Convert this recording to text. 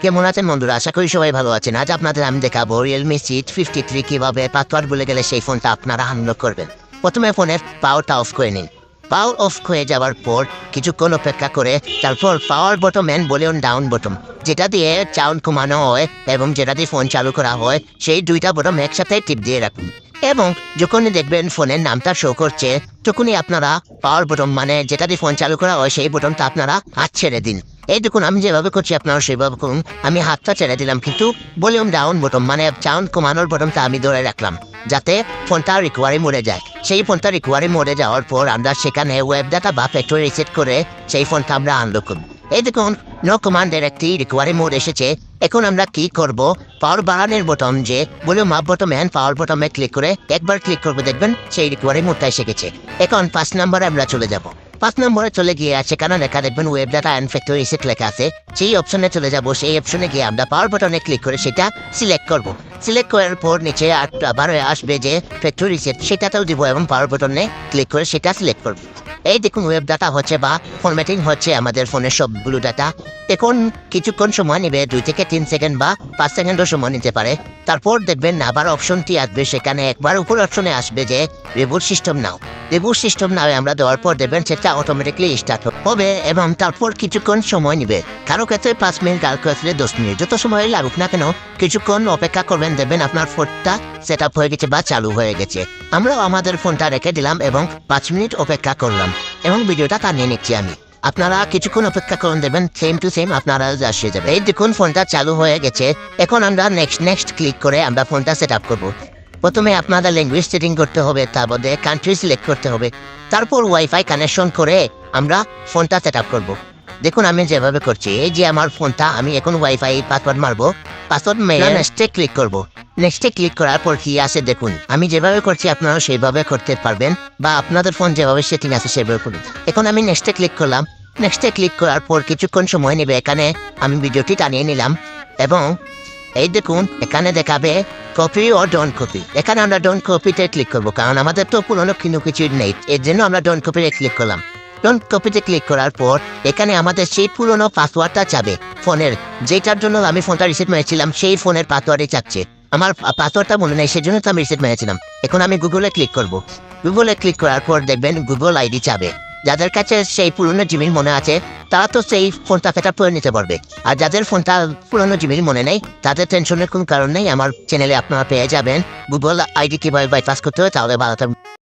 কেমন আছেন বন্ধুরা? আশা করি সবাই ভালো আছেন। আজ আপনাদের আমি দেখাবো Realme C53 কিভাবে পাসওয়ার্ড ভুলে গেলে সেই ফোনটা আপনারা আনলক করবেন। প্রথমে ফোনের পাওয়ারটা অফ করে নিন। পাওয়ার অফ হয়ে যাওয়ার পর কিছুক্ষণ অপেক্ষা করে তারপর power button and volume down button, যেটা দিয়ে সাউন্ড কমানো হয় এবং যেটা দিয়ে ফোন চালু করা হয়, সেই দুইটা বটম একসাথে টিপ দিয়ে রাখুন। এবং যখনই দেখবেন ফোনের নামটা শো করছে, তখনই আপনারা পাওয়ার বটম মানে যেটা দিয়ে ফোন চালু করা হয় সেই বটনটা আপনারা হাত ছেড়ে দিন। এই দেখুন আমি যেভাবে করছি আপনারা সেভাবে করুন। আমি হাতটা ছেড়ে দিলাম, কিন্তু ভলিউম ডাউন বটম মানে সাউন্ড কমানোর বটনটা আমি ধরে রাখলাম, যাতে ফোনটা রিকভারি মোডে যায়। সেই ফোনটা রিকভারি মোডে যাওয়ার পর আমরা সেখানে ওয়েব ডাটা বা ফ্যাক্টরি রিসেট করে সেই ফোনটা আমরা আনলক করব। এই দেখুন নো কমান্ডের একটি রিকভারি মোড এসেছে। এখন আমরা কি করব, পাওয়ার বাড়ানোর বটন যে volume up button and power বটমে ক্লিক করে একবার ক্লিক করবো, দেখবেন সেই রিকভারি মোডটা এসে গেছে। এখন 5 নম্বরে আমরা চলে যাব। 5 নম্বরে চলে গিয়ে সেখানে লেখা দেখবেন web data and factory reset লেখা আছে। সেই অপশনে চলে যাব। সেই অপশনে গিয়ে আমরা পাওয়ার বাটনে ক্লিক করে সেটা সিলেক্ট করব। সিলেক্ট করার পর নিচে আবার আসবে যে ফ্যাক্টরি রিসেট, সেটাতেও দিব এবং পাওয়ার বাটনে ক্লিক করে সেটা সিলেক্ট করব। এই দেখুন ওয়েব ডাটা হচ্ছে বা ফরম্যাটিং হচ্ছে আমাদের ফোনের সবগুলো ডাটা। এখন কিছুক্ষণ সময় নেবে, 2 থেকে 3 সেকেন্ড বা 5 সেকেন্ডও সময় নিতে পারে। তারপর দেখবেন আবার অপশনটি আসবে, সেখানে একবার উপর অপশনে আসবে যে রিবুট সিস্টেম নাও। রিবুট সিস্টেম নাও আমরা দেওয়ার পর দেখবেন সেটা অটোমেটিকলি স্টার্ট হবে এবং তারপর কিছুক্ষণ সময় নেবে। কারো ক্ষেত্রে 5 মিনিট, কারো ক্ষেত্রে 10 মিনিট, যত সময় লাগুক না কেন কিছুক্ষণ অপেক্ষা করবেন, দেখবেন আপনার ফোনটা সেট আপ হয়ে গেছে বা চালু হয়ে গেছে। আমরাও আমাদের ফোনটা রেখে দিলাম এবং 5 মিনিট অপেক্ষা করলাম এবং ভিডিওটা টানিয়ে নিচ্ছি আমি। আপনারা কিছুক্ষণ অপেক্ষা করুন, দেবেন সেম টু সেম আপনারা আসে যাবে। এই দেখুন ফোনটা চালু হয়ে গেছে। এখন আমরা নেক্সট ক্লিক করে আমরা ফোনটা সেট আপ করবো। প্রথমে আপনাদের ল্যাঙ্গুয়েজ সেটিং করতে হবে, তার মধ্যে কান্ট্রি সিলেক্ট করতে হবে, তারপর ওয়াইফাই কানেকশন করে আমরা ফোনটা সেট আপ করবো। দেখুন আমি যেভাবে করছি, এই যে আমার ফোনটা, আমি এখন ওয়াইফাই পাসওয়ার্ড মারবো। পাসওয়ার্ড মেরে নেক্সটে ক্লিক করবো। নেক্সটে ক্লিক করার পর কি আসে দেখুন। আমি যেভাবে করছি আপনারা সেইভাবে করতে পারবেন, বা আপনাদের ফোন যেভাবে সেটিং আছে সেভাবে করুন। এখন আমি নেক্সটে ক্লিক করলাম। নেক্সটে ক্লিক করার পর কিছুক্ষণ সময় নেবে। এখানে আমি ভিডিওটি টানিয়ে নিলাম এবং এই দেখুন এখানে দেখাবে কপি ও ডোন্ট কপি। এখানে আমরা ডোন্ট কপিতে ক্লিক করবো, কারণ আমাদের তো পুরোনো কিছু নেই, এর জন্য আমরা ডোন্ট কপিতে ক্লিক করলাম। ডোন্ট কপিতে ক্লিক করার পর এখানে আমাদের সেই পুরোনো পাসওয়ার্ডটা চাবে ফোনের, যেটার জন্য আমি ফোনটা রিসেট মেরেছিলাম সেই ফোনের পাসওয়ার্ডই চাচ্ছে। আমার পাসওয়ার্ডটা মনে নেই, সেজন্য তো আমি রিসেট মেরেছিলাম। এখন আমি গুগলে ক্লিক করব। গুগলে ক্লিক করার পর দেখবেন গুগল আইডি চাবে। যাদের কাছে সেই পুরনো জিমেইল মনে আছে তারা তো সেই ফোনটা সেট আপ করে নিতে পারবে, আর যাদের ফোনটা পুরনো জিমেইল মনে নেই তাদের টেনশনের কোনো কারণ নেই। আমার চ্যানেলে আপনারা পেয়ে যাবেন গুগল আইডি কিভাবে বাইপাস করতে হয়, তাহলে ভালো থাকবেন।